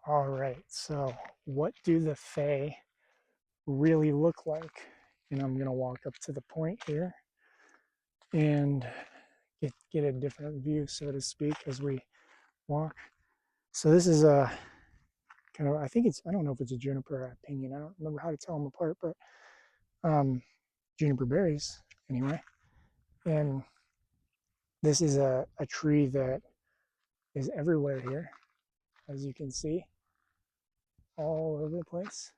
All right, so what do the Fae really look like? And I'm going to walk up to the point here and get a different view, so to speak, as we walk. So this is a kind of, I don't know if it's a juniper or a pinyon. I don't remember how to tell them apart, but juniper berries anyway. And this is a tree that is everywhere here, as you can see, all over the place,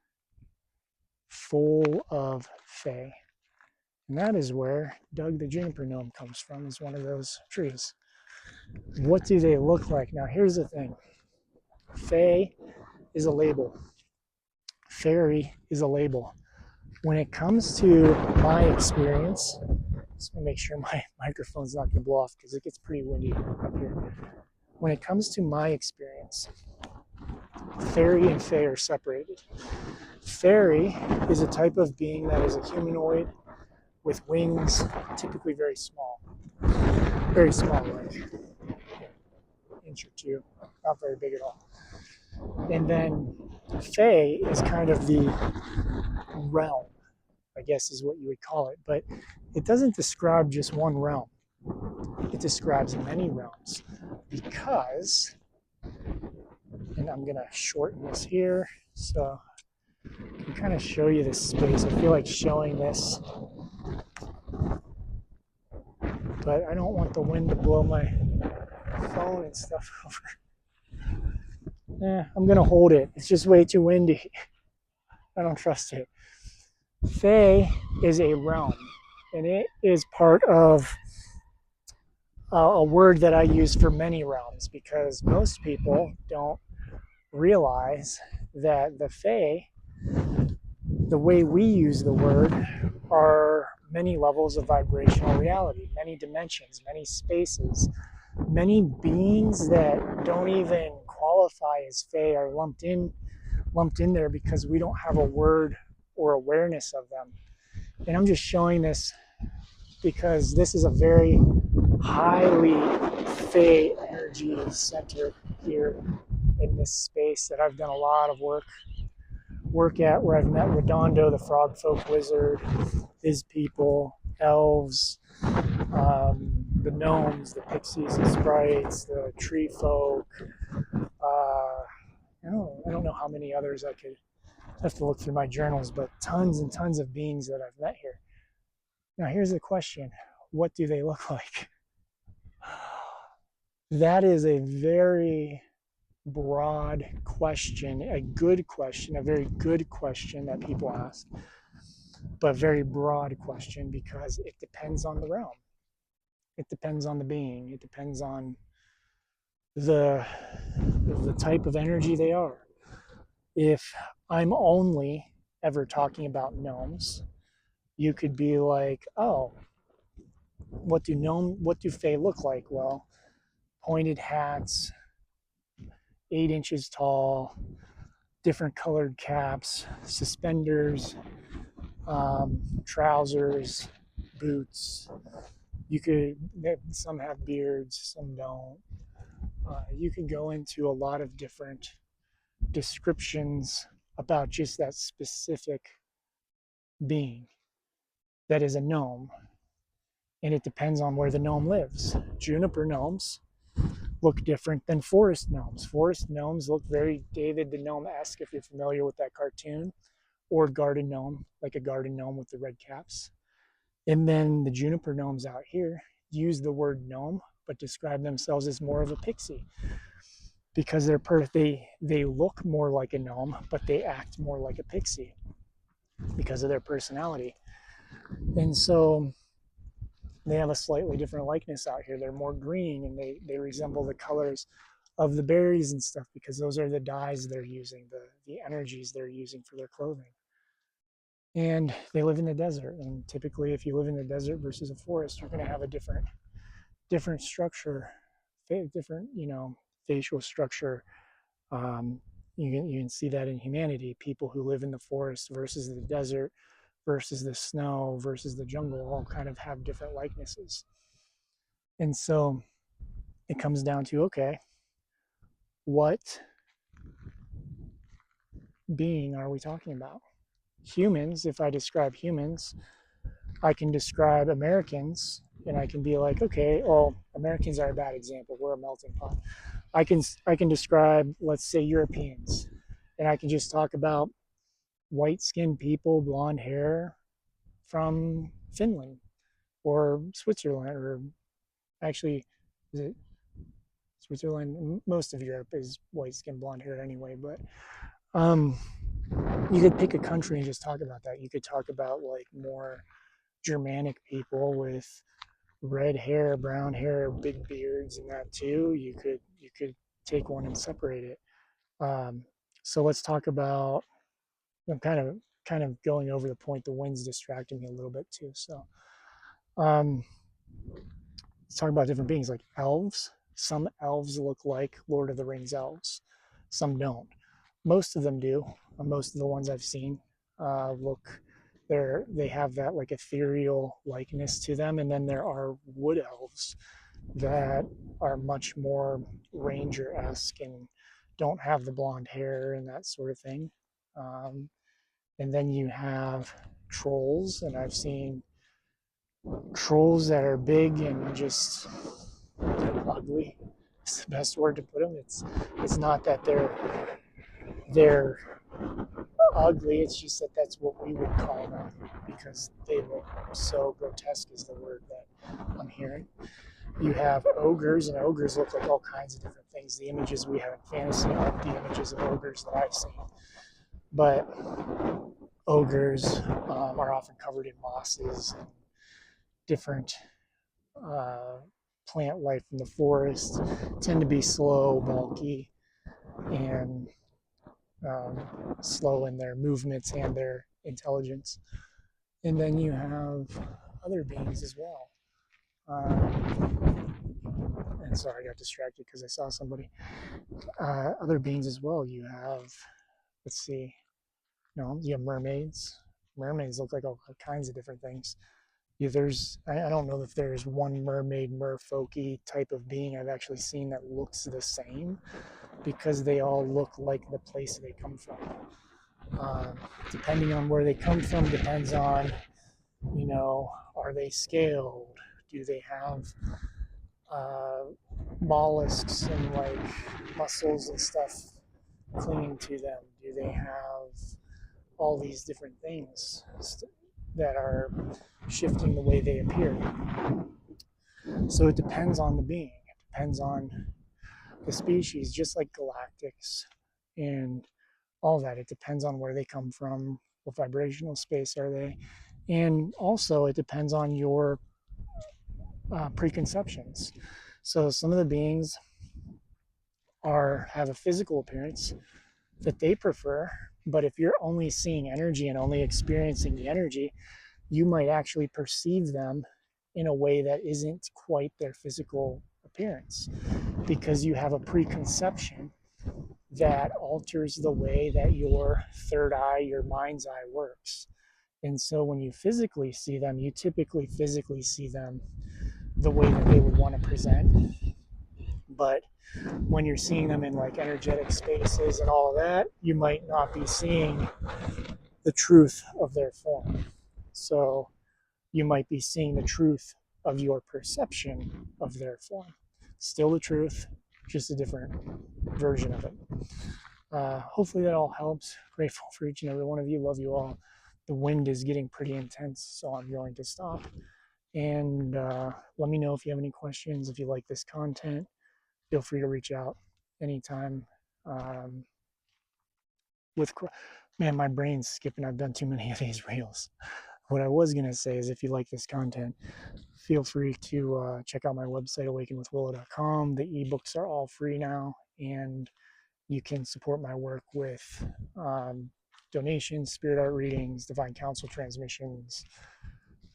full of Fae. And that is where Doug the juniper gnome comes from, is one of those trees. What do they look like? Now, here's the thing. Fae is a label. Fairy is a label. When it comes to my experience, just to make sure my microphone's not going to blow off because it gets pretty windy up here. When it comes to my experience, fairy and fae are separated. Fairy is a type of being that is a humanoid with wings, typically very small, like an inch or two, not very big at all. And then fae is kind of the realm, I guess is what you would call it, but it doesn't describe just one realm. It describes many realms because, and I'm going to shorten this here so I can kind of show you this space. I feel like showing this, but I don't want the wind to blow my phone and stuff over. I'm going to hold it. It's just way too windy. I don't trust it. Fae is a realm, and it is part of a word that I use for many realms because most people don't realize that the Fae, the way we use the word, are many levels of vibrational reality, many dimensions, many spaces, many beings that don't even qualify as Fae are lumped in there because we don't have a word or awareness of them. And I'm just showing this because this is a very highly Fae energy center here in this space that I've done a lot of work at, where I've met Redondo, the frog folk wizard, his people, elves, the gnomes, the pixies, the sprites, the tree folk. I don't know how many others I could have to look through my journals, but tons and tons of beings that I've met here. Now, here's the question: what do they look like? That is a very broad question, a good question, a very good question that people ask, but very broad question because it depends on the realm. It depends on the being. It depends on the type of energy they are. If I'm only ever talking about gnomes, you could be like, oh, what do fae look like? Well, pointed hats, 8 inches tall, different colored caps, suspenders, trousers, boots. Some have beards, some don't. You can go into a lot of different descriptions about just that specific being that is a gnome. And it depends on where the gnome lives. Juniper gnomes look different than forest gnomes. Forest gnomes look very David the Gnome-esque, if you're familiar with that cartoon, or garden gnome, like a garden gnome with the red caps. And then the juniper gnomes out here use the word gnome, but describe themselves as more of a pixie because they look more like a gnome, but they act more like a pixie because of their personality. And so they have a slightly different likeness out here. They're more green and they resemble the colors of the berries and stuff because those are the dyes they're using, the energies they're using for their clothing. And they live in the desert. And typically, if you live in the desert versus a forest, you're going to have a different structure, different facial structure. You can see that in humanity. People who live in the forest versus the desert versus the snow versus the jungle all kind of have different likenesses. And so it comes down to, okay, what being are we talking about? Humans, if I describe humans, I can describe Americans and I can be like, okay, well, Americans are a bad example. We're a melting pot. I can describe, let's say, Europeans, and I can just talk about white skinned people, blonde hair from Finland or Switzerland, or actually, is it Switzerland? Most of Europe is white skinned, blonde hair anyway. But um, you could pick a country and just talk about that. You could talk about like more Germanic people with red hair, brown hair, big beards, and that too. You could take one and separate it. Um, so let's talk about. I'm kind of going over the point. The wind's distracting me a little bit too. So um, let's talk about different beings like elves. Some elves look like Lord of the Rings elves. Some don't. Most of them do. Most of the ones I've seen look they have that like ethereal likeness to them, and then there are wood elves that are much more ranger-esque and don't have the blonde hair and that sort of thing. Um, and then you have trolls, and I've seen trolls that are big and just ugly. It's the best word to put them. It's not that they're ugly. It's just that that's what we would call them because they look so grotesque is the word that I'm hearing. You have ogres, and ogres look like all kinds of different things. The images we have in fantasy aren't the images of ogres that I've seen, but ogres are often covered in mosses and different uh, plant life in the forest, tend to be slow, bulky, and um, slow in their movements and their intelligence. And then you have other beings as well. And sorry, I got distracted because I saw somebody. Other beings as well. You have, let's see, you have mermaids. Mermaids look like all kinds of different things. Yeah, I don't know if there's one mermaid, merfolky type of being I've actually seen that looks the same because they all look like the place they come from. Depending on where they come from, depends on, are they scaled? Do they have uh, mollusks and like mussels and stuff clinging to them? Do they have all these different things that are shifting the way they appear? So it depends on the being. It depends on the species, just like galactics and all that. It depends on where they come from, what vibrational space are they, and also it depends on your preconceptions. So some of the beings have a physical appearance that they prefer, but if you're only seeing energy and only experiencing the energy, you might actually perceive them in a way that isn't quite their physical appearance because you have a preconception that alters the way that your third eye, your mind's eye works. And so when you physically see them, you typically physically see them the way that they would want to present. But when you're seeing them in like energetic spaces and all of that, you might not be seeing the truth of their form. So you might be seeing the truth of your perception of their form. Still the truth, just a different version of it. Hopefully that all helps. Grateful for each and every one of you. Love you all. The wind is getting pretty intense, so I'm going to stop. And let me know if you have any questions. If you like this content, feel free to reach out anytime. With Man, my brain's skipping. I've done too many of these reels. What I was going to say is if you like this content, feel free to check out my website, awakenwithwillow.com. The ebooks are all free now, and you can support my work with donations, spirit art readings, divine counsel transmissions,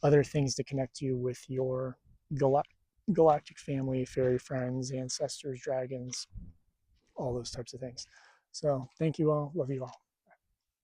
other things to connect you with your galactic family, fairy friends, ancestors, dragons, all those types of things. So thank you all. Love you all.